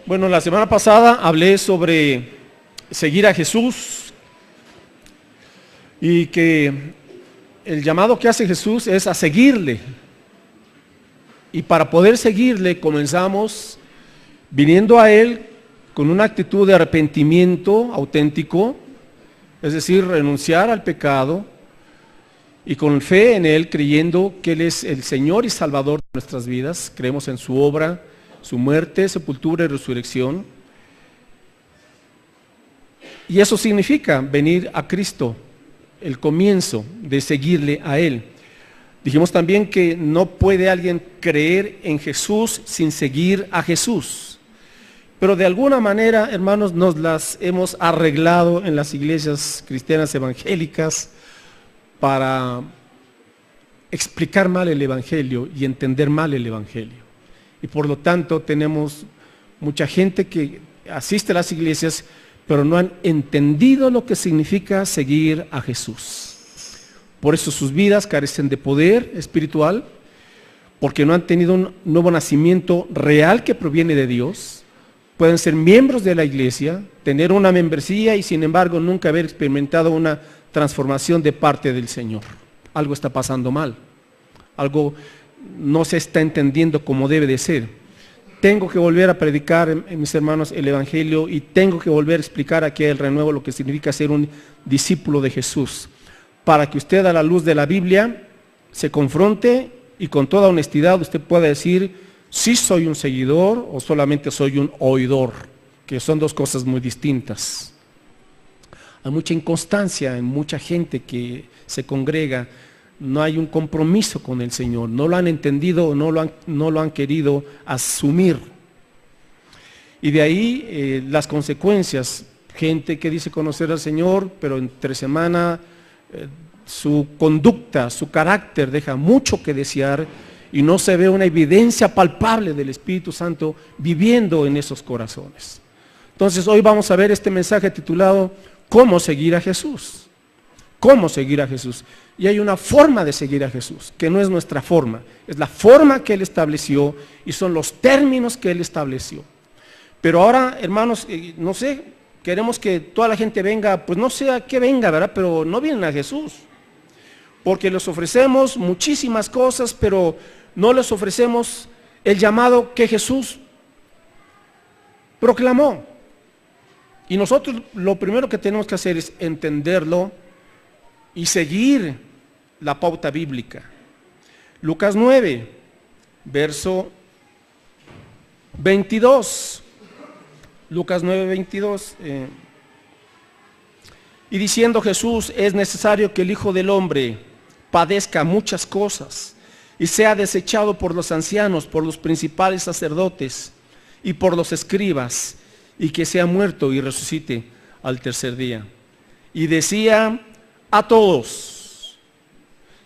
Bueno, la semana pasada hablé sobre seguir a Jesús y que el llamado que hace Jesús es a seguirle. Y para poder seguirle comenzamos viniendo a Él con una actitud de arrepentimiento auténtico, es decir, renunciar al pecado y con fe en Él, creyendo que Él es el Señor y Salvador de nuestras vidas. Creemos en su obra, su muerte, sepultura y resurrección. Y eso significa venir a Cristo, el comienzo de seguirle a Él. Dijimos también que no puede alguien creer en Jesús sin seguir a Jesús. Pero de alguna manera, hermanos, nos las hemos arreglado en las iglesias cristianas evangélicas para explicar mal el Evangelio y entender mal el Evangelio. Y por lo tanto tenemos mucha gente que asiste a las iglesias, pero no han entendido lo que significa seguir a Jesús. Por eso sus vidas carecen de poder espiritual, porque no han tenido un nuevo nacimiento real que proviene de Dios. Pueden ser miembros de la iglesia, tener una membresía y sin embargo nunca haber experimentado una transformación de parte del Señor. Algo está pasando mal, algo no se está entendiendo como debe de ser. Tengo que volver a predicar, mis hermanos, el Evangelio y tengo que volver a explicar aquí el renuevo lo que significa ser un discípulo de Jesús, para que usted a la luz de la Biblia se confronte y con toda honestidad usted pueda decir si soy un seguidor o solamente soy un oidor, que son dos cosas muy distintas. Hay mucha inconstancia en mucha gente que se congrega. No hay un compromiso con el Señor, no lo han entendido, no lo han querido asumir. Y de ahí las consecuencias, gente que dice conocer al Señor, pero entre semana su conducta, su carácter deja mucho que desear y no se ve una evidencia palpable del Espíritu Santo viviendo en esos corazones. Entonces hoy vamos a ver este mensaje titulado ¿Cómo seguir a Jesús? ¿Cómo seguir a Jesús? Y hay una forma de seguir a Jesús, que no es nuestra forma, es la forma que Él estableció y son los términos que Él estableció. Pero ahora, hermanos, no sé, queremos que toda la gente venga, pues no sé a qué venga, ¿verdad? Pero no vienen a Jesús, porque les ofrecemos muchísimas cosas, pero no les ofrecemos el llamado que Jesús proclamó. Y nosotros lo primero que tenemos que hacer es entenderlo y seguir la pauta bíblica. Lucas 9, verso 22. Lucas 9, 22. Y diciendo Jesús, es necesario que el Hijo del Hombre padezca muchas cosas y sea desechado por los ancianos, por los principales sacerdotes y por los escribas, y que sea muerto y resucite al tercer día. Y decía a todos,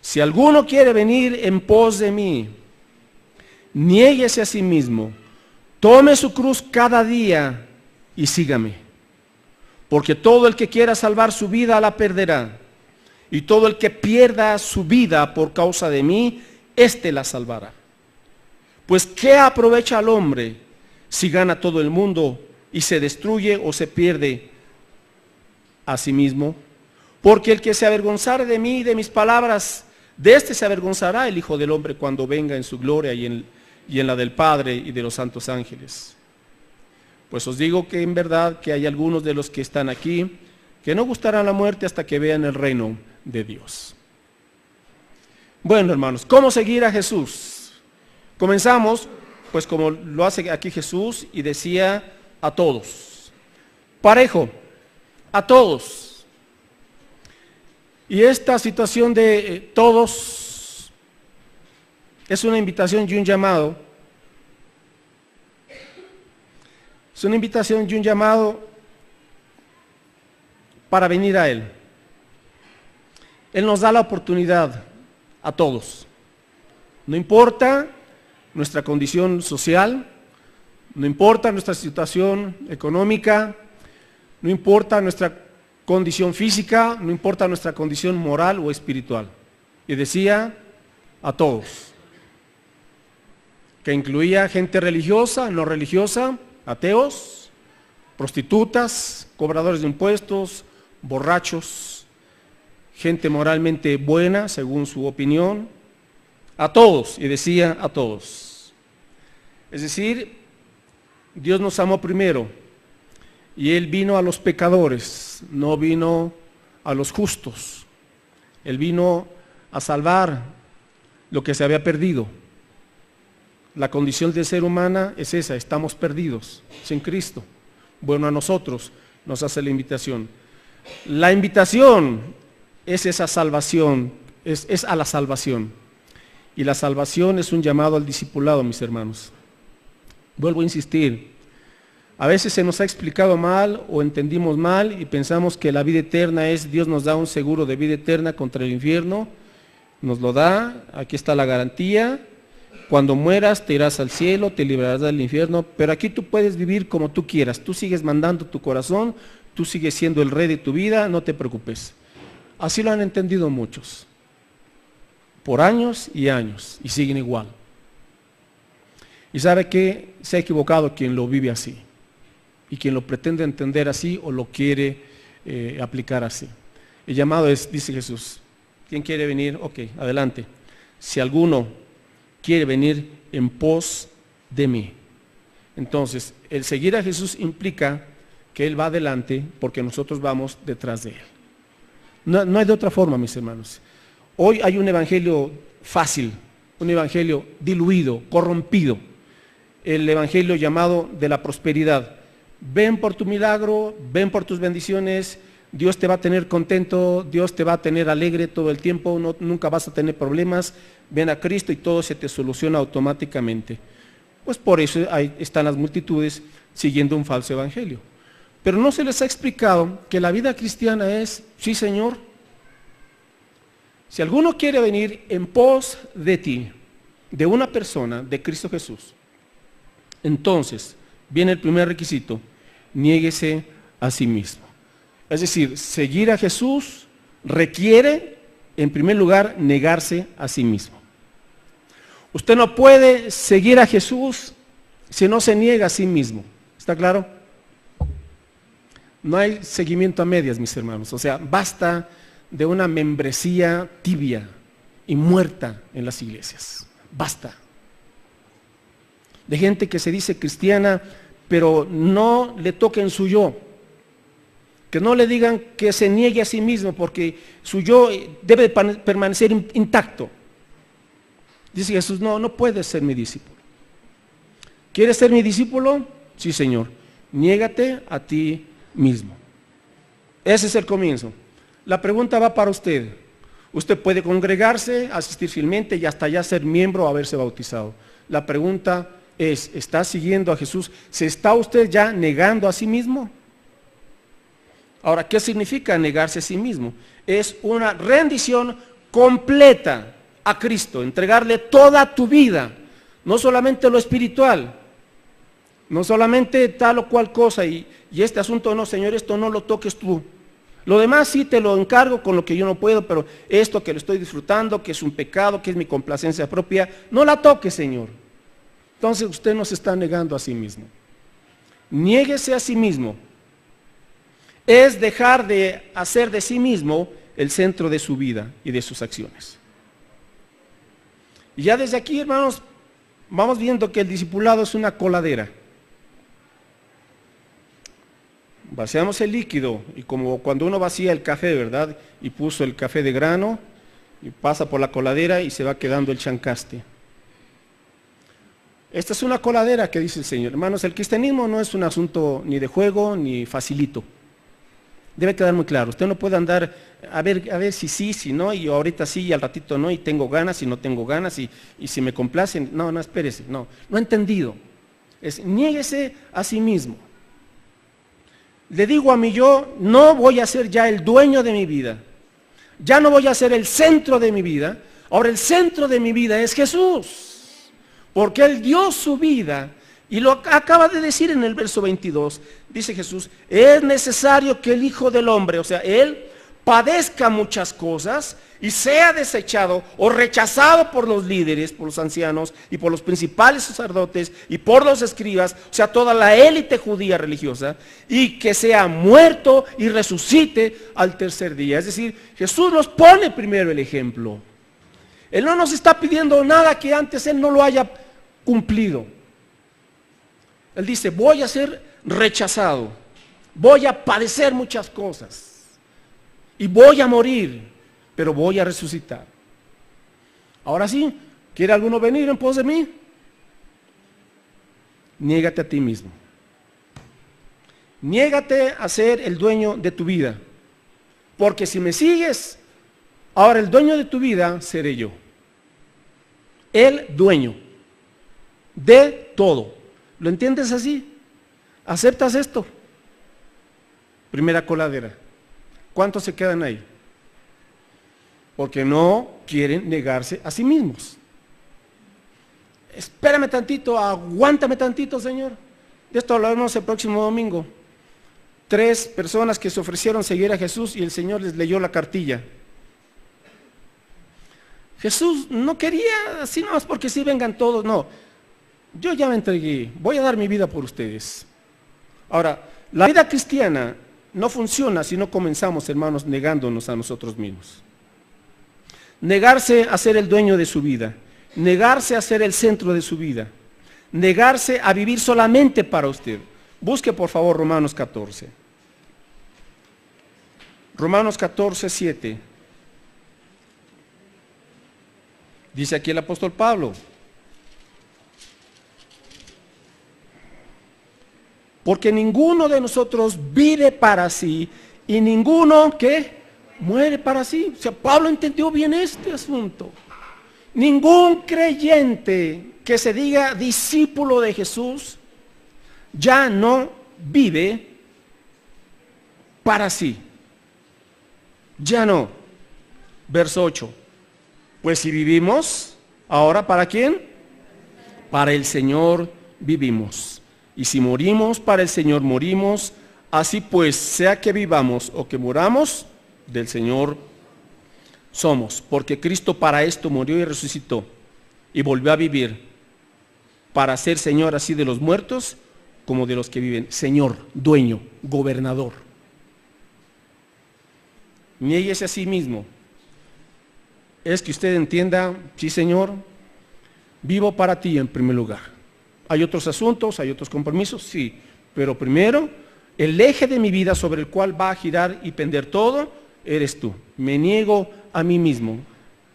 si alguno quiere venir en pos de mí, niéguese a sí mismo, tome su cruz cada día y sígame. Porque todo el que quiera salvar su vida la perderá, y todo el que pierda su vida por causa de mí, éste la salvará. Pues ¿qué aprovecha al hombre si gana todo el mundo y se destruye o se pierde a sí mismo? Porque el que se avergonzare de mí y de mis palabras, de este se avergonzará el Hijo del Hombre cuando venga en su gloria y en la del Padre y de los santos ángeles. Pues os digo que en verdad que hay algunos de los que están aquí que no gustarán la muerte hasta que vean el reino de Dios. Bueno, hermanos, ¿cómo seguir a Jesús? Comenzamos, pues como lo hace aquí Jesús, y decía a todos, parejo, a todos. Y esta situación de todos es una invitación y un llamado. Es una invitación y un llamado para venir a Él. Él nos da la oportunidad a todos. No importa nuestra condición social, no importa nuestra situación económica, no importa nuestra condición física, no importa nuestra condición moral o espiritual. Y decía a todos, que incluía gente religiosa, no religiosa, ateos, prostitutas, cobradores de impuestos, borrachos, gente moralmente buena, según su opinión, a todos, y decía a todos. Es decir, Dios nos amó primero, y Él vino a los pecadores, no vino a los justos. Él vino a salvar lo que se había perdido. La condición del ser humana es esa, estamos perdidos sin Cristo. Bueno, a nosotros nos hace la invitación. La invitación es esa salvación, es a la salvación. Y la salvación es un llamado al discipulado, mis hermanos. Vuelvo a insistir, a veces se nos ha explicado mal o entendimos mal y pensamos que la vida eterna es, Dios nos da un seguro de vida eterna contra el infierno, nos lo da, aquí está la garantía, cuando mueras te irás al cielo, te librarás del infierno, pero aquí tú puedes vivir como tú quieras, tú sigues mandando tu corazón, tú sigues siendo el rey de tu vida, no te preocupes. Así lo han entendido muchos, por años, y siguen igual. Y sabe que se ha equivocado quien lo vive así, y quien lo pretende entender así o lo quiere aplicar así. El llamado es, dice Jesús, ¿quién quiere venir? Ok, adelante. Si alguno quiere venir en pos de mí. Entonces, el seguir a Jesús implica que Él va adelante porque nosotros vamos detrás de Él. No hay de otra forma, mis hermanos. Hoy hay un evangelio fácil, un evangelio diluido, corrompido. El evangelio llamado de la prosperidad. Ven por tu milagro, ven por tus bendiciones, Dios te va a tener contento, Dios te va a tener alegre todo el tiempo, nunca vas a tener problemas, ven a Cristo y todo se te soluciona automáticamente. Pues por eso ahí están las multitudes siguiendo un falso evangelio. Pero no se les ha explicado que la vida cristiana es, sí Señor, si alguno quiere venir en pos de ti, de una persona, de Cristo Jesús, entonces viene el primer requisito, niéguese a sí mismo. Es decir, seguir a Jesús requiere, en primer lugar, negarse a sí mismo. Usted no puede seguir a Jesús si no se niega a sí mismo. ¿Está claro? No hay seguimiento a medias, mis hermanos. O sea, basta de una membresía tibia y muerta en las iglesias. Basta. De gente que se dice cristiana, pero no le toquen su yo. Que no le digan que se niegue a sí mismo, porque su yo debe permanecer intacto. Dice Jesús, no puedes ser mi discípulo. ¿Quieres ser mi discípulo? Sí, Señor. Niégate a ti mismo. Ese es el comienzo. La pregunta va para usted. Usted puede congregarse, asistir fielmente y hasta ya ser miembro o haberse bautizado. La pregunta es, ¿está siguiendo a Jesús? ¿Se está usted ya negando a sí mismo? Ahora, ¿qué significa negarse a sí mismo? Es una rendición completa a Cristo, entregarle toda tu vida, no solamente lo espiritual, no solamente tal o cual cosa, y este asunto no, Señor, esto no lo toques tú. Lo demás sí te lo encargo con lo que yo no puedo, pero esto que lo estoy disfrutando, que es un pecado, que es mi complacencia propia, no la toques, Señor. Entonces usted no se está negando a sí mismo. Niéguese a sí mismo. Es dejar de hacer de sí mismo el centro de su vida y de sus acciones. Y ya desde aquí, hermanos, vamos viendo que el discipulado es una coladera. Vaciamos el líquido y como cuando uno vacía el café, ¿verdad? Y puso el café de grano y pasa por la coladera y se va quedando el chancaste. Esta es una coladera que dice el Señor. Hermanos, el cristianismo no es un asunto ni de juego ni facilito. Debe quedar muy claro. Usted no puede andar a ver si sí, si no, y ahorita sí y al ratito no, y tengo ganas y no tengo ganas, y si me complacen. No, espérese, no he entendido. Niéguese a sí mismo. Le digo a mí yo, no voy a ser ya el dueño de mi vida. Ya no voy a ser el centro de mi vida. Ahora el centro de mi vida es Jesús. Porque Él dio su vida. Y lo acaba de decir en el verso 22. Dice Jesús, es necesario que el Hijo del Hombre, o sea, Él, padezca muchas cosas y sea desechado o rechazado por los líderes, por los ancianos y por los principales sacerdotes y por los escribas, o sea, toda la élite judía religiosa, y que sea muerto y resucite al tercer día. Es decir, Jesús nos pone primero el ejemplo. Él no nos está pidiendo nada que antes Él no lo haya cumplido. Él dice, voy a ser rechazado, voy a padecer muchas cosas y voy a morir, pero voy a resucitar. Ahora sí, ¿quiere alguno venir en pos de mí? Niégate a ti mismo. Niégate a ser el dueño de tu vida. Porque si me sigues, ahora el dueño de tu vida seré yo. El dueño de todo. ¿Lo entiendes así? ¿Aceptas esto? Primera coladera. ¿Cuántos se quedan ahí? Porque no quieren negarse a sí mismos. Espérame tantito, aguántame tantito, Señor. De esto hablaremos el próximo domingo. 3 personas que se ofrecieron seguir a Jesús y el Señor les leyó la cartilla. Jesús no quería así nomás porque sí vengan todos, no. Yo ya me entregué, voy a dar mi vida por ustedes. Ahora, la vida cristiana no funciona si no comenzamos, hermanos, negándonos a nosotros mismos. Negarse a ser el dueño de su vida, negarse a ser el centro de su vida, negarse a vivir solamente para usted. Busque por favor Romanos 14. Romanos 14, 7. Dice aquí el apóstol Pablo. Porque ninguno de nosotros vive para sí y ninguno que muere para sí. O sea, Pablo entendió bien este asunto. Ningún creyente que se diga discípulo de Jesús ya no vive para sí. Ya no. Verso 8. Pues si vivimos, ahora ¿para quién? Para el Señor vivimos. Y si morimos, para el Señor morimos. Así pues, sea que vivamos o que muramos, del Señor somos. Porque Cristo para esto murió y resucitó y volvió a vivir, para ser Señor así de los muertos como de los que viven. Señor, dueño, gobernador. Niéguese a sí mismo. Es que usted entienda, sí Señor, vivo para ti en primer lugar. Hay otros asuntos, hay otros compromisos, sí, pero primero, el eje de mi vida sobre el cual va a girar y pender todo, eres tú. Me niego a mí mismo.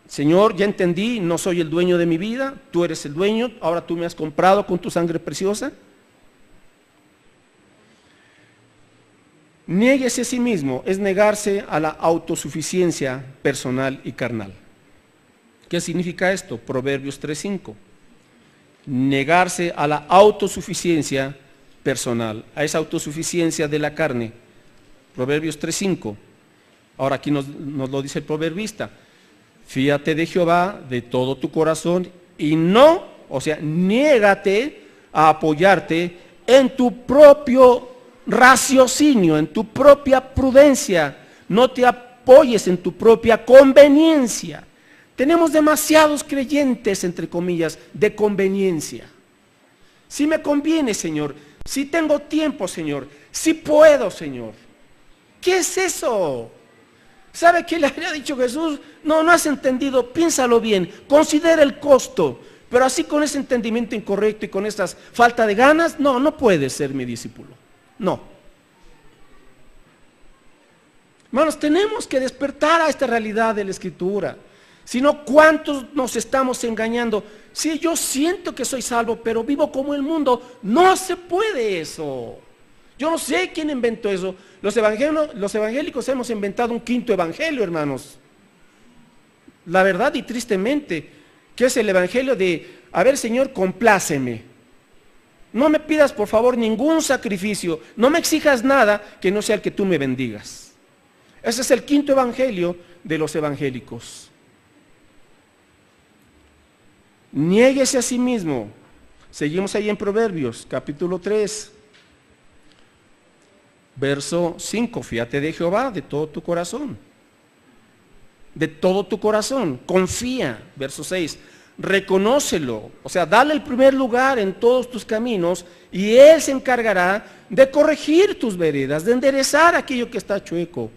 Señor, ya entendí, no soy el dueño de mi vida, tú eres el dueño, ahora tú me has comprado con tu sangre preciosa. Niéguese a sí mismo, es negarse a la autosuficiencia personal y carnal. ¿Qué significa esto? Proverbios 3:5. Negarse a la autosuficiencia personal, a esa autosuficiencia de la carne. Proverbios 3:5. Ahora aquí nos lo dice el proverbista. Fíate de Jehová de todo tu corazón y no, o sea, niégate a apoyarte en tu propio raciocinio, en tu propia prudencia. No te apoyes en tu propia conveniencia. Tenemos demasiados creyentes, entre comillas, de conveniencia. Si me conviene, Señor, si tengo tiempo, Señor, si puedo, Señor. ¿Qué es eso? ¿Sabe qué le había dicho Jesús? No has entendido, piénsalo bien, considera el costo. Pero así con ese entendimiento incorrecto y con esta falta de ganas, no puedes ser mi discípulo. No. Hermanos, tenemos que despertar a esta realidad de la Escritura. Si no, ¿cuántos nos estamos engañando? Sí, yo siento que soy salvo, pero vivo como el mundo. No se puede eso. Yo no sé quién inventó eso. Los evangélicos hemos inventado un quinto evangelio, hermanos. La verdad y tristemente, que es el evangelio de, a ver Señor, compláceme. No me pidas por favor ningún sacrificio. No me exijas nada que no sea el que tú me bendigas. Ese es el quinto evangelio de los evangélicos. Niéguese a sí mismo. Seguimos ahí en Proverbios, capítulo 3, verso 5. Fíate de Jehová de todo tu corazón de todo tu corazón. Confía, verso 6. Reconócelo, o sea, dale el primer lugar en todos tus caminos y Él se encargará de corregir tus veredas, de enderezar aquello que está chueco.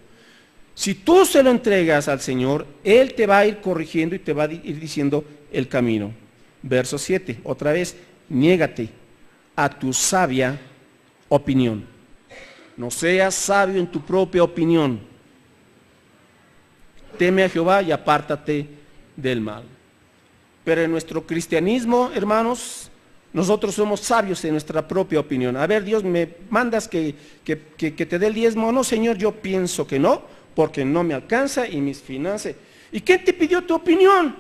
Si tú se lo entregas al Señor, Él te va a ir corrigiendo y te va a ir diciendo el camino. Verso 7, otra vez, niégate a tu sabia opinión. No seas sabio en tu propia opinión. Teme a Jehová y apártate del mal. Pero en nuestro cristianismo, hermanos, nosotros somos sabios en nuestra propia opinión. A ver, Dios, ¿me mandas que te dé el diezmo? No, Señor, yo pienso que no, porque no me alcanza y mis finanzas. ¿Y quién te pidió tu opinión?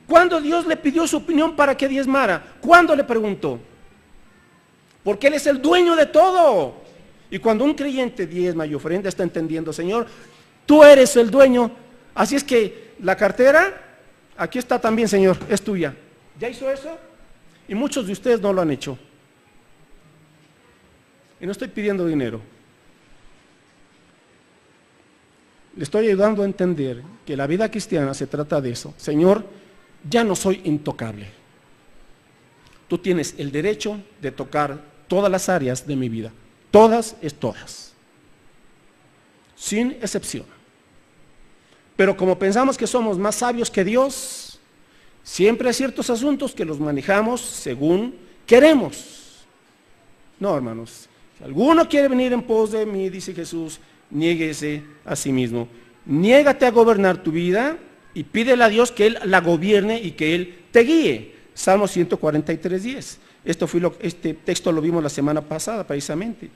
¿Cuándo Dios le pidió su opinión para que diezmara? ¿Cuándo le preguntó? Porque Él es el dueño de todo. Y cuando un creyente diezma y ofrenda, está entendiendo, Señor, tú eres el dueño. Así es que la cartera, aquí está también, Señor, es tuya. ¿Ya hizo eso? Y muchos de ustedes no lo han hecho. Y no estoy pidiendo dinero. Le estoy ayudando a entender que la vida cristiana se trata de eso. Señor, ya no soy intocable. Tú tienes el derecho de tocar todas las áreas de mi vida. Todas es todas. Sin excepción. Pero como pensamos que somos más sabios que Dios, siempre hay ciertos asuntos que los manejamos según queremos. No, hermanos. Si alguno quiere venir en pos de mí, dice Jesús, niéguese a sí mismo. Niégate a gobernar tu vida y pídele a Dios que Él la gobierne y que Él te guíe. Salmo 143:10. Este texto lo vimos la semana pasada precisamente.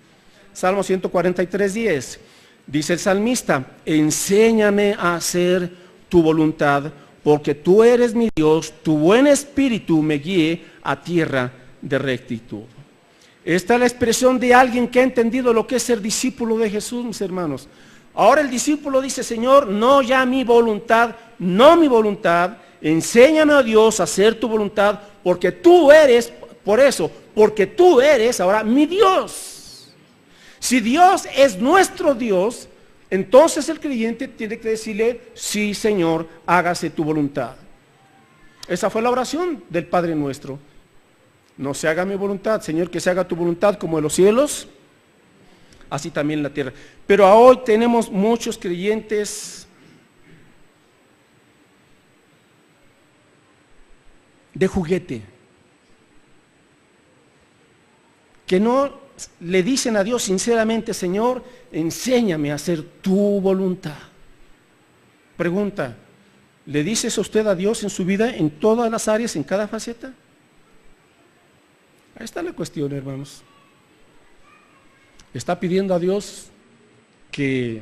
Salmo 143:10. Dice el salmista, enséñame a hacer tu voluntad, porque tú eres mi Dios, tu buen espíritu me guíe a tierra de rectitud. Esta es la expresión de alguien que ha entendido lo que es ser discípulo de Jesús, mis hermanos. Ahora el discípulo dice, Señor, no ya mi voluntad, no mi voluntad, enséñame a Dios a hacer tu voluntad, porque tú eres, por eso, porque tú eres ahora mi Dios. Si Dios es nuestro Dios, entonces el creyente tiene que decirle, sí, Señor, hágase tu voluntad. Esa fue la oración del Padre nuestro. No se haga mi voluntad, Señor, que se haga tu voluntad como en los cielos, así también en la tierra. Pero hoy tenemos muchos creyentes de juguete, que no le dicen a Dios sinceramente, Señor, enséñame a hacer tu voluntad. Pregunta, ¿le dice eso usted a Dios en su vida, en todas las áreas, en cada faceta? Ahí está la cuestión, hermanos. ¿Está pidiendo a Dios que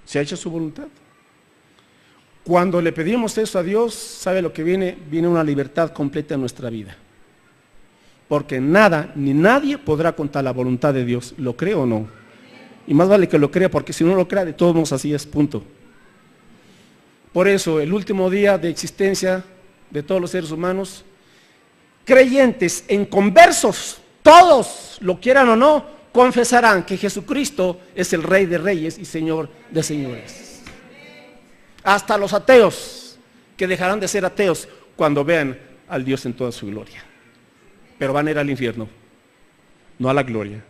se eche su voluntad? Cuando le pedimos eso a Dios, ¿sabe lo que viene? Viene una libertad completa en nuestra vida. Porque nada ni nadie podrá contar la voluntad de Dios, ¿lo cree o no? Y más vale que lo crea, porque si no lo crea, de todos modos así es, punto. Por eso, el último día de existencia de todos los seres humanos, creyentes en conversos, todos, lo quieran o no, confesarán que Jesucristo es el Rey de Reyes y Señor de Señores. Hasta los ateos, que dejarán de ser ateos cuando vean al Dios en toda su gloria. Pero van a ir al infierno, no a la gloria.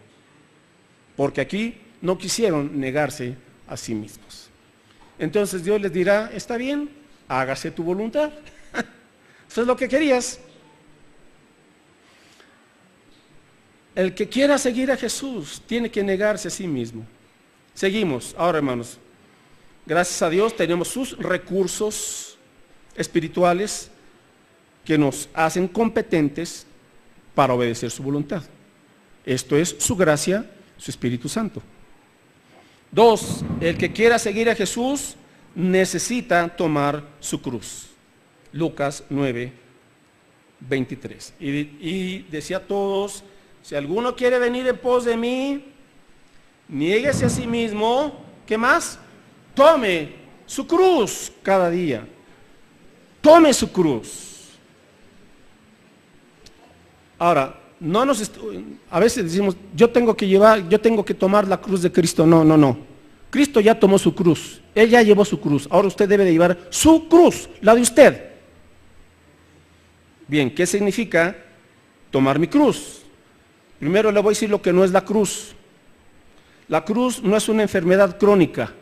Porque aquí no quisieron negarse a sí mismos. Entonces Dios les dirá, está bien, hágase tu voluntad. Eso es lo que querías. El que quiera seguir a Jesús tiene que negarse a sí mismo. Seguimos. Ahora, hermanos, gracias a Dios tenemos sus recursos espirituales que nos hacen competentes para obedecer su voluntad. Esto es su gracia, su Espíritu Santo. 2, el que quiera seguir a Jesús necesita tomar su cruz. Lucas 9:23. Y decía a todos, si alguno quiere venir en pos de mí, niéguese a sí mismo, ¿qué más? Tome su cruz cada día. Tome su cruz. Ahora, a veces decimos, yo tengo que tomar la cruz de Cristo. No. Cristo ya tomó su cruz, Él ya llevó su cruz, ahora usted debe de llevar su cruz, la de usted. Bien, ¿qué significa tomar mi cruz? Primero le voy a decir lo que no es la cruz. La cruz no es una enfermedad crónica.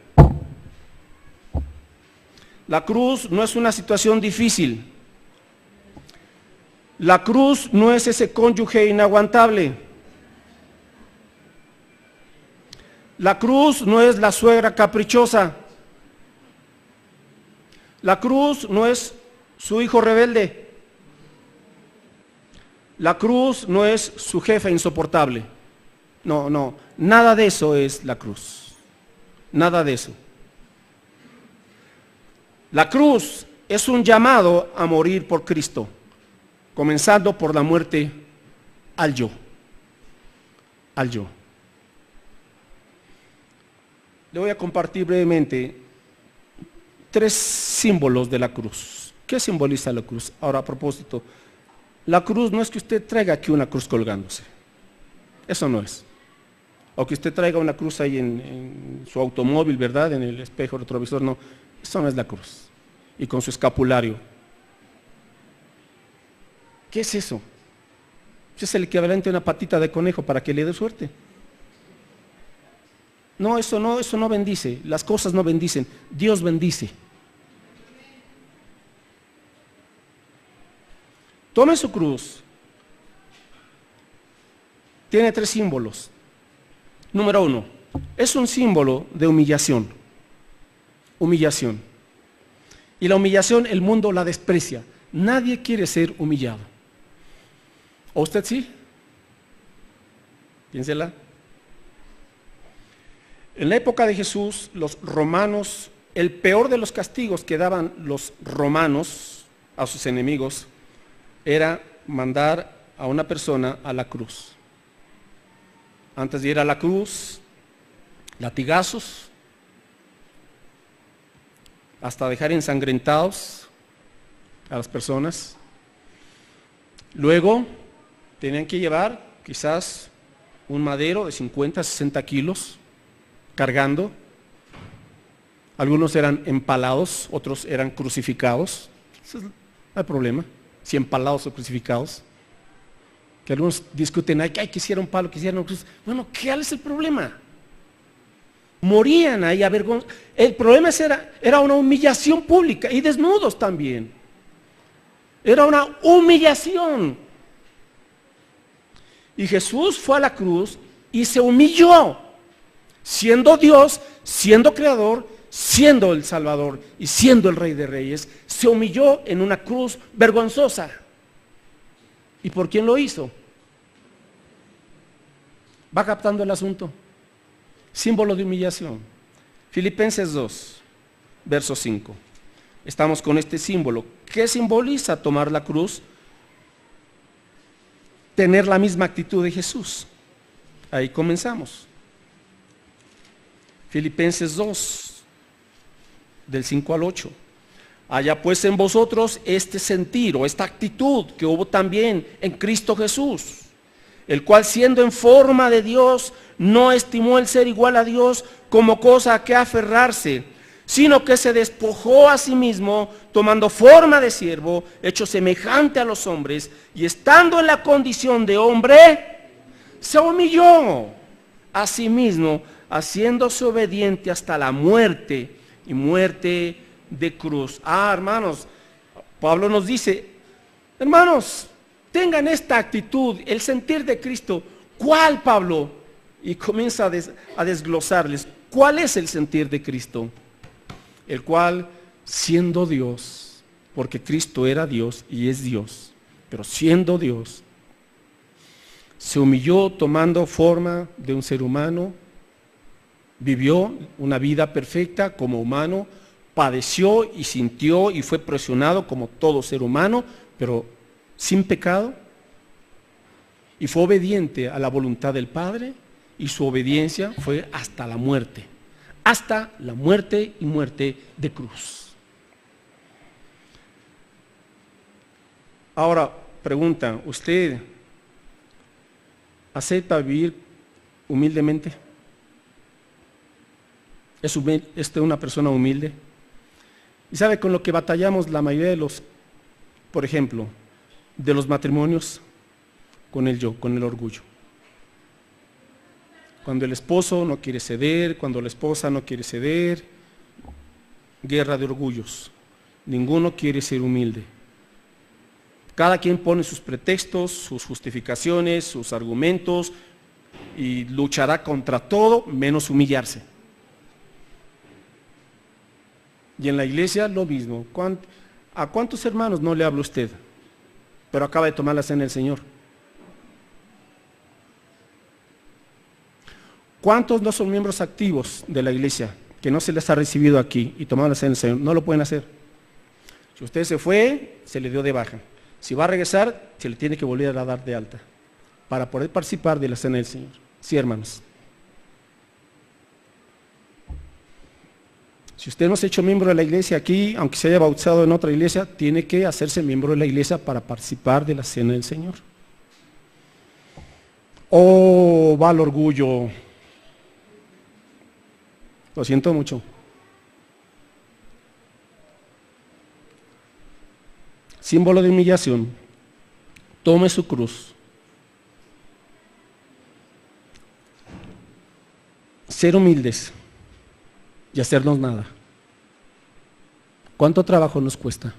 La cruz no es una situación difícil. La cruz no es ese cónyuge inaguantable. La cruz no es la suegra caprichosa. La cruz no es su hijo rebelde. La cruz no es su jefe insoportable. No, nada de eso es la cruz. Nada de eso. La cruz es un llamado a morir por Cristo, comenzando por la muerte al yo. Al yo. Le voy a compartir brevemente 3 símbolos de la cruz. ¿Qué simboliza la cruz? Ahora, a propósito, la cruz no es que usted traiga aquí una cruz colgándose. Eso no es. O que usted traiga una cruz ahí en su automóvil, ¿verdad? En el espejo retrovisor, no. Eso no es la cruz. Y con su escapulario. ¿Qué es eso? Es el equivalente a una patita de conejo para que le dé suerte. No, eso no bendice. Las cosas no bendicen. Dios bendice. Tome su cruz. Tiene 3 símbolos. Número 1, es un símbolo de humillación. Humillación. Y la humillación el mundo la desprecia. Nadie quiere ser humillado. ¿O usted sí? Piénsela. En la época de Jesús, los romanos, el peor de los castigos que daban los romanos a sus enemigos era mandar a una persona a la cruz. Antes de ir a la cruz, latigazos, hasta dejar ensangrentados a las personas. Luego tenían que llevar quizás un madero de 50, 60 kilos cargando. Algunos eran empalados, otros eran crucificados. Ese es el problema, si empalados o crucificados. Que algunos discuten, ay, quisiera un palo, quisiera una cruz. Bueno, ¿cuál es el problema? Morían ahí avergonzados. El problema era una humillación pública y desnudos también. Era una humillación. Y Jesús fue a la cruz y se humilló, siendo Dios, siendo creador, siendo el Salvador y siendo el Rey de Reyes. Se humilló en una cruz vergonzosa. ¿Y por quién lo hizo? ¿Va captando el asunto? Símbolo de humillación. Filipenses 2, verso 5. Estamos con este símbolo. ¿Qué simboliza tomar la cruz? Tener la misma actitud de Jesús. Ahí comenzamos. Filipenses 2, del 5 al 8. Haya pues en vosotros este sentir o esta actitud que hubo también en Cristo Jesús, el cual siendo en forma de Dios, no estimó el ser igual a Dios como cosa a que aferrarse, sino que se despojó a sí mismo, tomando forma de siervo, hecho semejante a los hombres, y estando en la condición de hombre, se humilló a sí mismo, haciéndose obediente hasta la muerte, y muerte de cruz. Hermanos, Pablo nos dice, hermanos, tengan esta actitud, el sentir de Cristo. ¿Cuál, Pablo? Y comienza a desglosarles, ¿cuál es el sentir de Cristo? El cual, siendo Dios, porque Cristo era Dios y es Dios, pero siendo Dios, se humilló tomando forma de un ser humano, vivió una vida perfecta como humano, padeció y sintió y fue presionado como todo ser humano, pero sin pecado, y fue obediente a la voluntad del Padre, y su obediencia fue hasta la muerte y muerte de cruz. Ahora, pregunta, ¿usted acepta vivir humildemente? es una persona humilde. Y sabe con lo que batallamos la mayoría de los, por ejemplo, de los matrimonios, con el yo, con el orgullo. Cuando el esposo no quiere ceder, cuando la esposa no quiere ceder, guerra de orgullos. Ninguno quiere ser humilde. Cada quien pone sus pretextos, sus justificaciones, sus argumentos y luchará contra todo menos humillarse. Y en la iglesia lo mismo. ¿A cuántos hermanos no le habla usted? Pero acaba de tomar la cena del Señor. ¿Cuántos no son miembros activos de la iglesia que no se les ha recibido aquí y tomaron la cena del Señor? No lo pueden hacer. Si usted se fue, se le dio de baja. Si va a regresar, se le tiene que volver a dar de alta para poder participar de la cena del Señor. Sí, hermanos. Si usted no se ha hecho miembro de la iglesia aquí, aunque se haya bautizado en otra iglesia, tiene que hacerse miembro de la iglesia para participar de la cena del Señor. Oh, va el orgullo. Lo siento mucho. Símbolo de humillación. Tome su cruz. Ser humildes y hacernos nada. ¿Cuánto trabajo nos cuesta?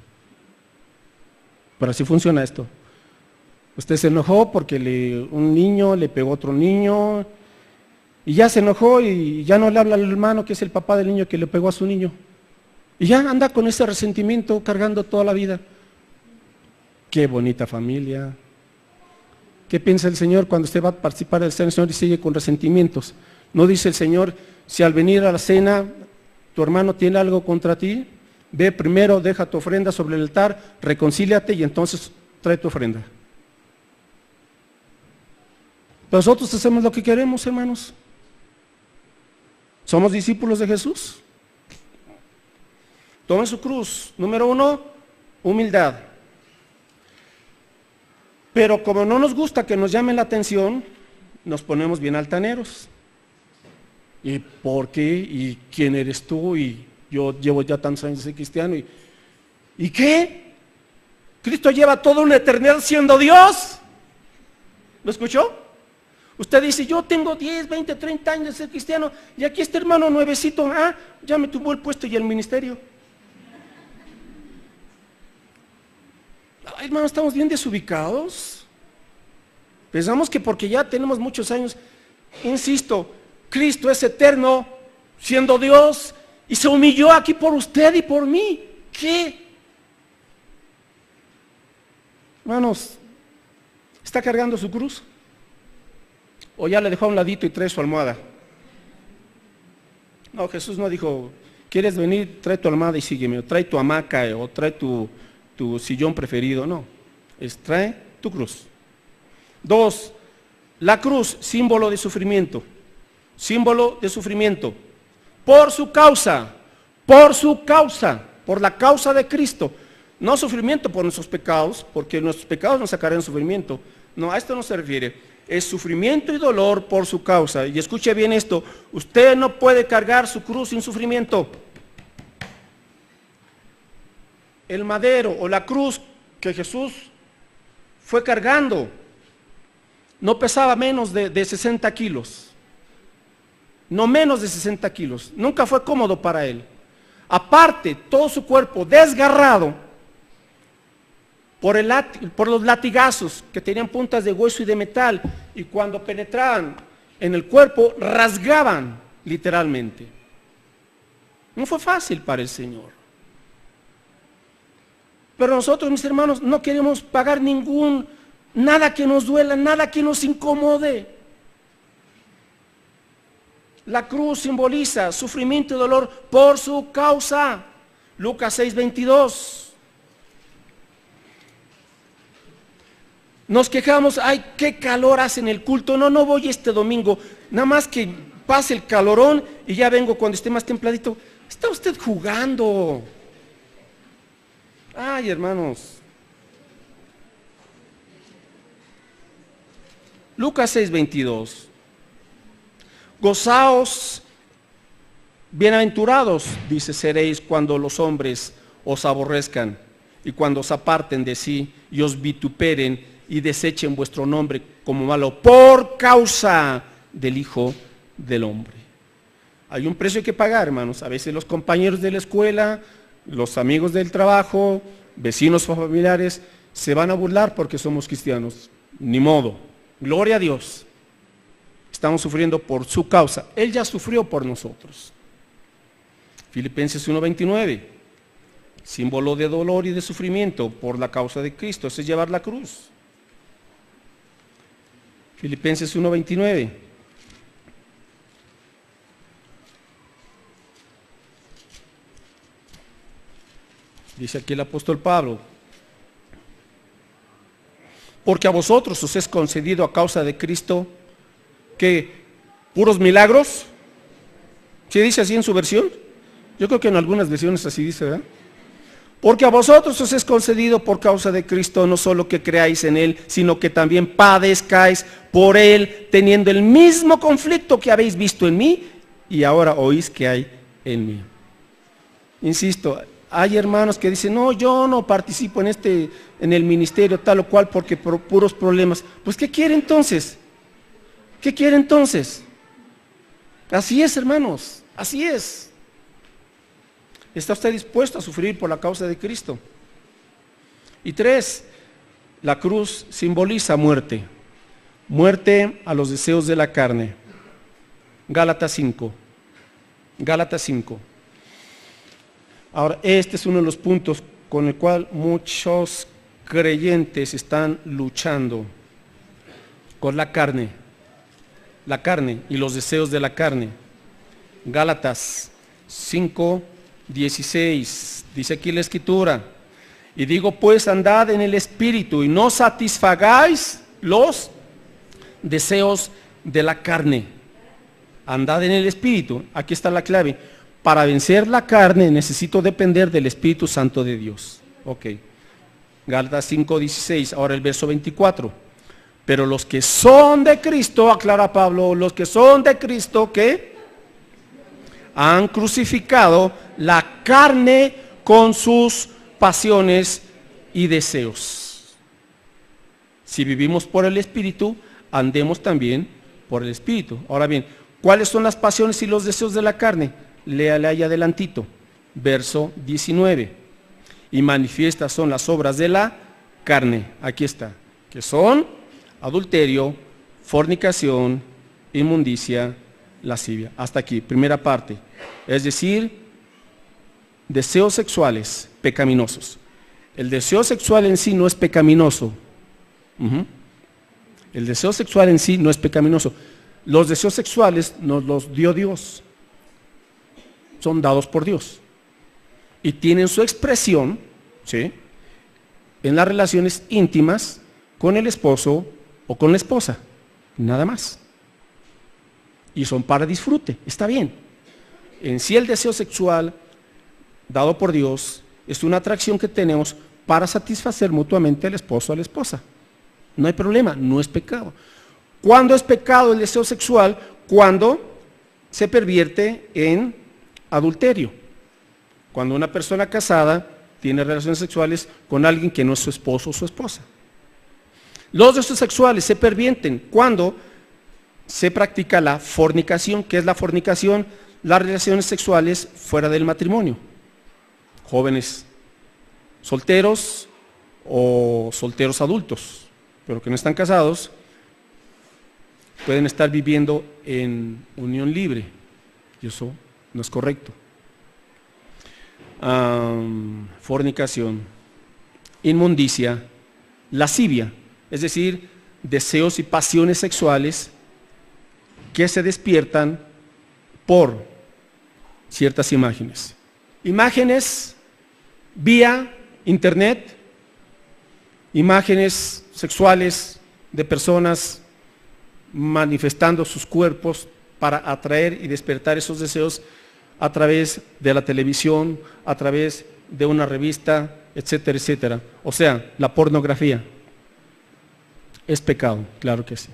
Pero así funciona esto. Usted se enojó porque un niño le pegó a otro niño y ya se enojó y ya no le habla al hermano que es el papá del niño que le pegó a su niño. Y ya anda con ese resentimiento cargando toda la vida. Qué bonita familia. ¿Qué piensa el Señor cuando usted va a participar del cena del Señor y sigue con resentimientos? ¿No dice el Señor, si al venir a la cena tu hermano tiene algo contra ti, ve primero, deja tu ofrenda sobre el altar, reconcíliate y entonces trae tu ofrenda? Nosotros hacemos lo que queremos, hermanos. ¿Somos discípulos de Jesús? Tomen su cruz. Número 1, humildad. Pero como no nos gusta que nos llamen la atención, nos ponemos bien altaneros. ¿Y por qué? ¿Y quién eres tú? Y yo llevo ya tantos años de ser cristiano. ¿Y qué? ¿Cristo lleva toda una eternidad siendo Dios? ¿Lo escuchó? Usted dice, yo tengo 10, 20, 30 años de ser cristiano y aquí este hermano nuevecito, ya me tuvo el puesto y el ministerio. Ay, hermano, estamos bien desubicados. Pensamos que porque ya tenemos muchos años, insisto, Cristo es eterno, siendo Dios, y se humilló aquí por usted y por mí. ¿Qué? Hermanos, ¿está cargando su cruz? ¿O ya le dejó a un ladito y trae su almohada? No, Jesús no dijo, ¿quieres venir? Trae tu almohada y sígueme, o trae tu hamaca, o trae tu sillón preferido. No, trae tu cruz. 2, la cruz, símbolo de sufrimiento. Símbolo de sufrimiento. Por su causa, por la causa de Cristo. No sufrimiento por nuestros pecados, porque nuestros pecados nos sacarán sufrimiento. No, a esto no se refiere. Es sufrimiento y dolor por su causa. Y escuche bien esto, usted no puede cargar su cruz sin sufrimiento. El madero o la cruz que Jesús fue cargando no pesaba menos de 60 kilos. No menos de 60 kilos. Nunca fue cómodo para él. Aparte, todo su cuerpo desgarrado por los latigazos que tenían puntas de hueso y de metal, y cuando penetraban en el cuerpo, rasgaban literalmente. No fue fácil para el Señor. Pero nosotros, mis hermanos, no queremos pagar nada que nos duela, nada que nos incomode. La cruz simboliza sufrimiento y dolor por su causa. Lucas 6:22. Nos quejamos, ay, qué calor hace en el culto. No voy este domingo. Nada más que pase el calorón y ya vengo cuando esté más templadito. Está usted jugando. Ay, hermanos. Lucas 6:22. Gozaos Bienaventurados, dice, seréis cuando los hombres os aborrezcan y cuando os aparten de sí y os vituperen y desechen vuestro nombre como malo por causa del Hijo del Hombre. Hay un precio que pagar, hermanos. A veces los compañeros de la escuela, los amigos del trabajo, vecinos o familiares se van a burlar porque somos cristianos. Ni modo. Gloria a Dios. Estamos sufriendo por su causa. Él ya sufrió por nosotros. Filipenses 1:29, símbolo de dolor y de sufrimiento por la causa de Cristo, eso es llevar la cruz. Filipenses 1:29. Dice aquí el apóstol Pablo, porque a vosotros os es concedido a causa de Cristo que puros milagros. ¿Sí dice así en su versión? Yo creo que en algunas versiones así dice, ¿verdad? Porque a vosotros os es concedido por causa de Cristo no solo que creáis en Él, sino que también padezcáis por Él, teniendo el mismo conflicto que habéis visto en mí y ahora oís que hay en mí. Insisto, hay hermanos que dicen, no, yo no participo en el ministerio tal o cual porque por puros problemas. Pues ¿qué quiere entonces? ¿Qué quiere entonces? Así es, hermanos, así es. ¿Está usted dispuesto a sufrir por la causa de Cristo? Y 3, la cruz simboliza muerte. Muerte a los deseos de la carne. Gálatas 5. Gálatas 5. Ahora, este es uno de los puntos con el cual muchos creyentes están luchando con la carne y los deseos de la carne. Gálatas 5:16, dice aquí la escritura, y digo pues andad en el Espíritu y no satisfagáis los deseos de la carne. Andad en el Espíritu, aquí está la clave. Para vencer la carne necesito depender del Espíritu Santo de Dios. Ok, Gálatas 5:16, ahora el verso 24. Pero los que son de Cristo, aclara Pablo, los que son de Cristo, ¿qué? Han crucificado la carne con sus pasiones y deseos. Si vivimos por el Espíritu, andemos también por el Espíritu. Ahora bien, ¿cuáles son las pasiones y los deseos de la carne? Léale ahí adelantito, verso 19. Y manifiestas son las obras de la carne. Aquí está, que son adulterio, fornicación, inmundicia, lascivia. Hasta aquí, primera parte. Es decir, deseos sexuales pecaminosos. El deseo sexual en sí no es pecaminoso. El deseo sexual en sí no es pecaminoso. Los deseos sexuales nos los dio Dios. Son dados por Dios. Y tienen su expresión, ¿sí?, en las relaciones íntimas con el esposo o con la esposa. Nada más. Y son para disfrute, está bien. En sí el deseo sexual dado por Dios es una atracción que tenemos para satisfacer mutuamente al esposo o a la esposa. No hay problema, no es pecado. ¿Cuándo es pecado el deseo sexual? Cuando se pervierte en adulterio. Cuando una persona casada tiene relaciones sexuales con alguien que no es su esposo o su esposa. Los deseos sexuales se pervierten cuando se practica la fornicación. ¿Qué es la fornicación? Las relaciones sexuales fuera del matrimonio. Jóvenes solteros o solteros adultos, pero que no están casados, pueden estar viviendo en unión libre, y eso no es correcto. Fornicación, inmundicia, lascivia, es decir, deseos y pasiones sexuales que se despiertan por ciertas imágenes. Imágenes vía internet, imágenes sexuales de personas manifestando sus cuerpos para atraer y despertar esos deseos a través de la televisión, a través de una revista, etcétera, etcétera. O sea, la pornografía es pecado, claro que sí.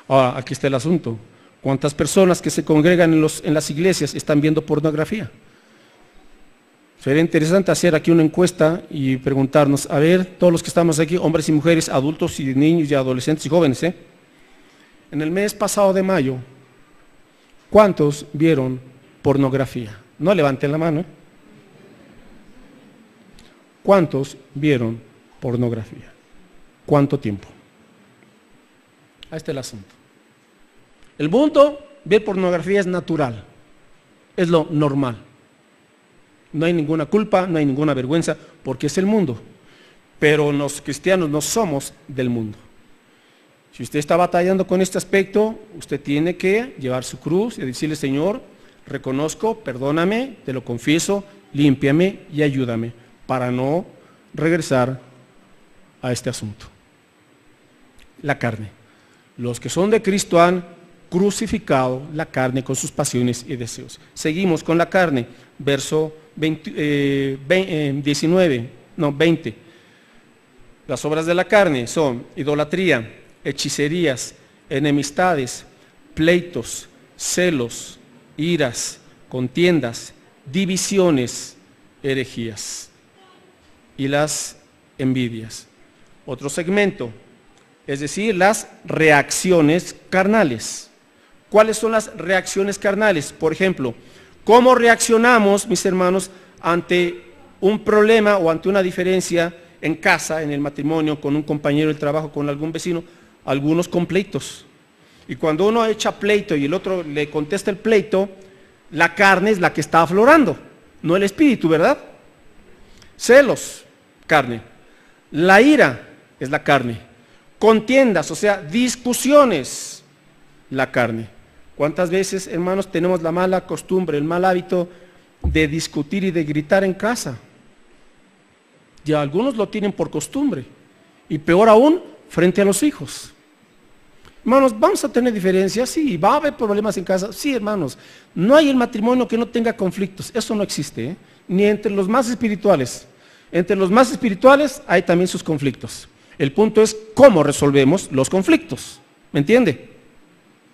Ahora, aquí está el asunto. ¿Cuántas personas que se congregan en las iglesias están viendo pornografía? Sería interesante hacer aquí una encuesta y preguntarnos, a ver, todos los que estamos aquí, hombres y mujeres, adultos y niños y adolescentes y jóvenes, en el mes pasado de mayo, ¿cuántos vieron pornografía? No levanten la mano. ¿Cuántos vieron pornografía? ¿Cuánto tiempo? Ahí está el asunto. El mundo, ver pornografía es natural, es lo normal. No hay ninguna culpa, no hay ninguna vergüenza, porque es el mundo. Pero los cristianos no somos del mundo. Si usted está batallando con este aspecto, usted tiene que llevar su cruz y decirle, Señor, reconozco, perdóname, te lo confieso, límpiame y ayúdame para no regresar a este asunto. La carne. Los que son de Cristo han crucificado la carne con sus pasiones y deseos. Seguimos con la carne, verso 20. Las obras de la carne son idolatría, hechicerías, enemistades, pleitos, celos, iras, contiendas, divisiones, herejías y las envidias. Otro segmento, es decir, las reacciones carnales. ¿Cuáles son las reacciones carnales? Por ejemplo, ¿cómo reaccionamos, mis hermanos, ante un problema o ante una diferencia en casa, en el matrimonio, con un compañero del trabajo, con algún vecino? Algunos con pleitos. Y cuando uno echa pleito y el otro le contesta el pleito, la carne es la que está aflorando, no el espíritu, ¿verdad? Celos, carne. La ira es la carne. Contiendas, o sea, discusiones, la carne. ¿Cuántas veces, hermanos, tenemos la mala costumbre, el mal hábito de discutir y de gritar en casa? Ya algunos lo tienen por costumbre. Y peor aún, frente a los hijos. Hermanos, ¿vamos a tener diferencias? Sí. ¿Va a haber problemas en casa? Sí, hermanos. No hay el matrimonio que no tenga conflictos. Eso no existe, ¿eh? Ni entre los más espirituales. Entre los más espirituales hay también sus conflictos. El punto es cómo resolvemos los conflictos. ¿Me entiende?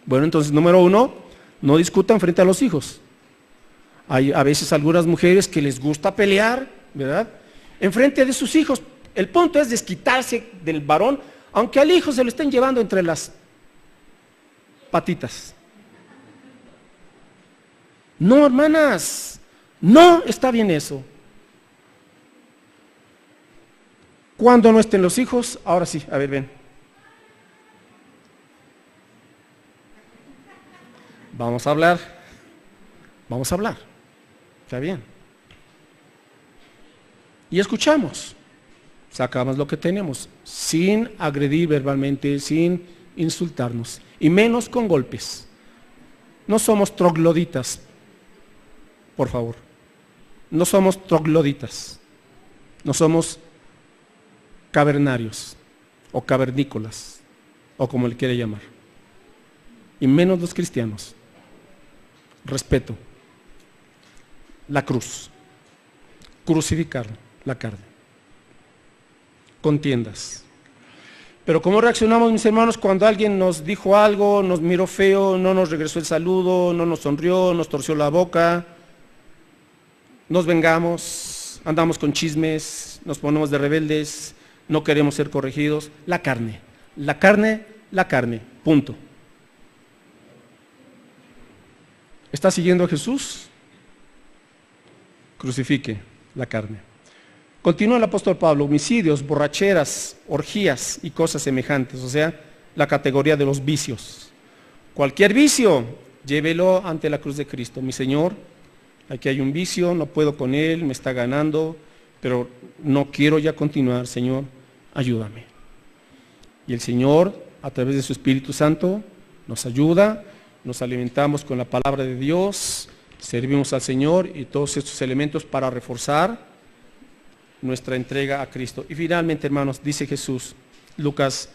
Bueno, entonces, número uno, no discutan frente a los hijos. Hay a veces algunas mujeres que les gusta pelear, ¿verdad? En frente de sus hijos. El punto es desquitarse del varón, aunque al hijo se lo estén llevando entre las patitas. No, hermanas, no está bien eso. Cuando no estén los hijos, ahora sí, a ver, ven. Vamos a hablar. Está bien. Y escuchamos. Sacamos lo que tenemos, sin agredir verbalmente, sin insultarnos, y menos con golpes. No somos trogloditas, por favor. No somos trogloditas. No somos cavernarios o cavernícolas, o como le quiere llamar. Y menos los cristianos. Respeto. La cruz. Crucificar la carne. Contiendas. Pero ¿cómo reaccionamos, mis hermanos, cuando alguien nos dijo algo, nos miró feo, no nos regresó el saludo, no nos sonrió, nos torció la boca? Nos vengamos, andamos con chismes, nos ponemos de rebeldes, no queremos ser corregidos. La carne, punto. ¿Está siguiendo a Jesús? Crucifique la carne. Continúa el apóstol Pablo: homicidios, borracheras, orgías y cosas semejantes, o sea, la categoría de los vicios. Cualquier vicio, llévelo ante la cruz de Cristo. Mi Señor, aquí hay un vicio, no puedo con él, me está ganando, pero no quiero ya continuar. Señor, ayúdame. Y el Señor, a través de su Espíritu Santo, nos ayuda, nos alimentamos con la palabra de Dios, servimos al Señor y todos estos elementos para reforzar nuestra entrega a Cristo. Y finalmente, hermanos, dice Jesús, Lucas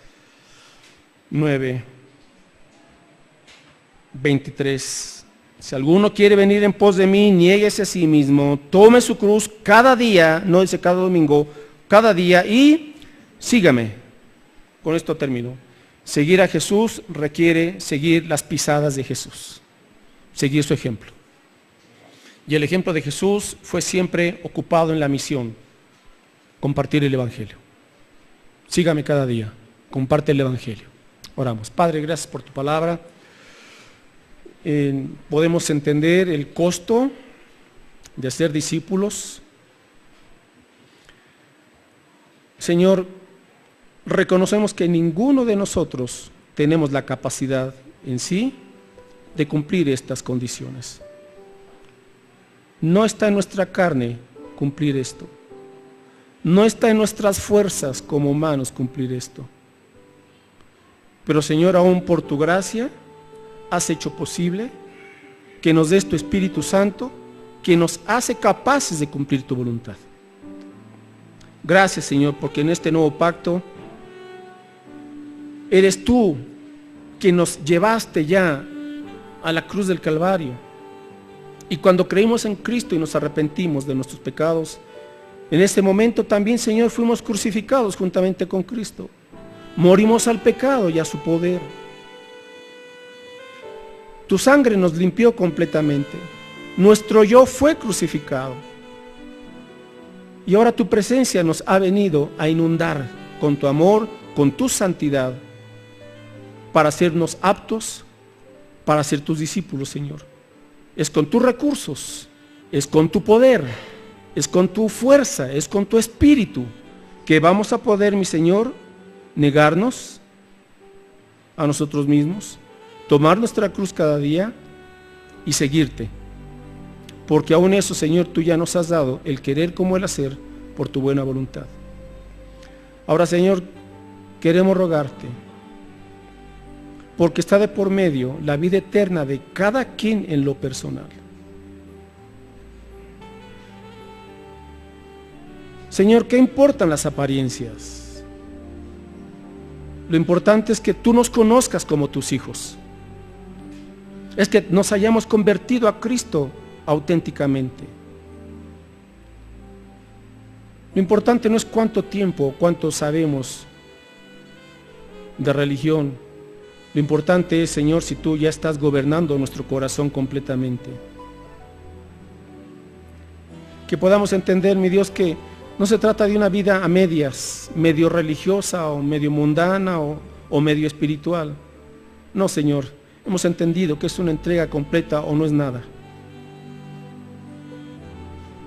9:23, si alguno quiere venir en pos de mí, niéguese a sí mismo, tome su cruz cada día, no dice cada domingo, cada día, y sígame. Con esto termino. Seguir a Jesús requiere seguir las pisadas de Jesús, seguir su ejemplo. Y el ejemplo de Jesús fue siempre ocupado en la misión, compartir el Evangelio. Sígame cada día, comparte el Evangelio. Oramos. Padre, gracias por tu palabra. Podemos entender el costo de ser discípulos. Señor, reconocemos que ninguno de nosotros tenemos la capacidad en sí de cumplir estas condiciones. No está en nuestra carne cumplir esto. No está en nuestras fuerzas como humanos cumplir esto. Pero Señor, aún por tu gracia, has hecho posible que nos des tu Espíritu Santo, que nos hace capaces de cumplir tu voluntad. Gracias, Señor, porque en este nuevo pacto eres tú quien nos llevaste ya a la cruz del Calvario. Y cuando creímos en Cristo y nos arrepentimos de nuestros pecados, en ese momento también, Señor, fuimos crucificados juntamente con Cristo. Morimos al pecado y a su poder. Tu sangre nos limpió completamente. Nuestro yo fue crucificado. Y ahora tu presencia nos ha venido a inundar con tu amor, con tu santidad, para hacernos aptos para ser tus discípulos, Señor. Es con tus recursos, es con tu poder, es con tu fuerza, es con tu espíritu que vamos a poder, mi Señor, negarnos a nosotros mismos, tomar nuestra cruz cada día y seguirte. Porque aún eso, Señor, tú ya nos has dado el querer como el hacer por tu buena voluntad. Ahora, Señor, queremos rogarte, porque está de por medio la vida eterna de cada quien en lo personal. Señor, ¿qué importan las apariencias? Lo importante es que tú nos conozcas como tus hijos. Es que nos hayamos convertido a Cristo auténticamente. Lo importante no es cuánto tiempo, cuánto sabemos de religión. Lo importante es, Señor, si tú ya estás gobernando nuestro corazón completamente. Que podamos entender, mi Dios, que no se trata de una vida a medias, medio religiosa o medio mundana o medio espiritual. No, Señor, hemos entendido que es una entrega completa o no es nada.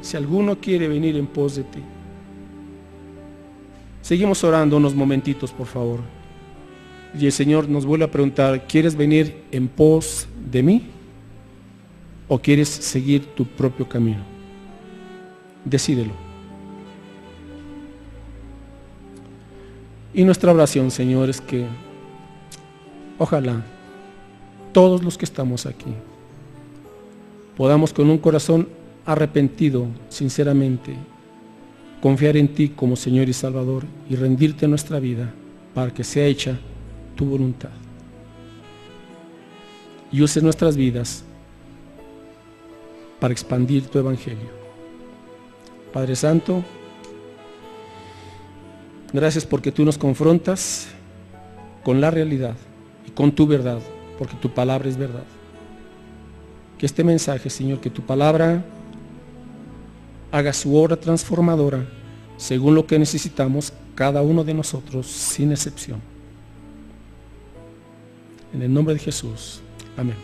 Si alguno quiere venir en pos de ti. Seguimos orando unos momentitos, por favor. Y el Señor nos vuelve a preguntar, ¿quieres venir en pos de mí? ¿O quieres seguir tu propio camino? Decídelo. Y nuestra oración, Señor, es que ojalá todos los que estamos aquí podamos con un corazón arrepentido, sinceramente, confiar en ti como Señor y Salvador y rendirte nuestra vida para que sea hecha tu voluntad. Y uses nuestras vidas para expandir tu evangelio. Padre Santo, gracias porque tú nos confrontas con la realidad y con tu verdad, porque tu palabra es verdad. Que este mensaje, Señor, que tu palabra haga su obra transformadora según lo que necesitamos cada uno de nosotros, sin excepción. En el nombre de Jesús. Amén.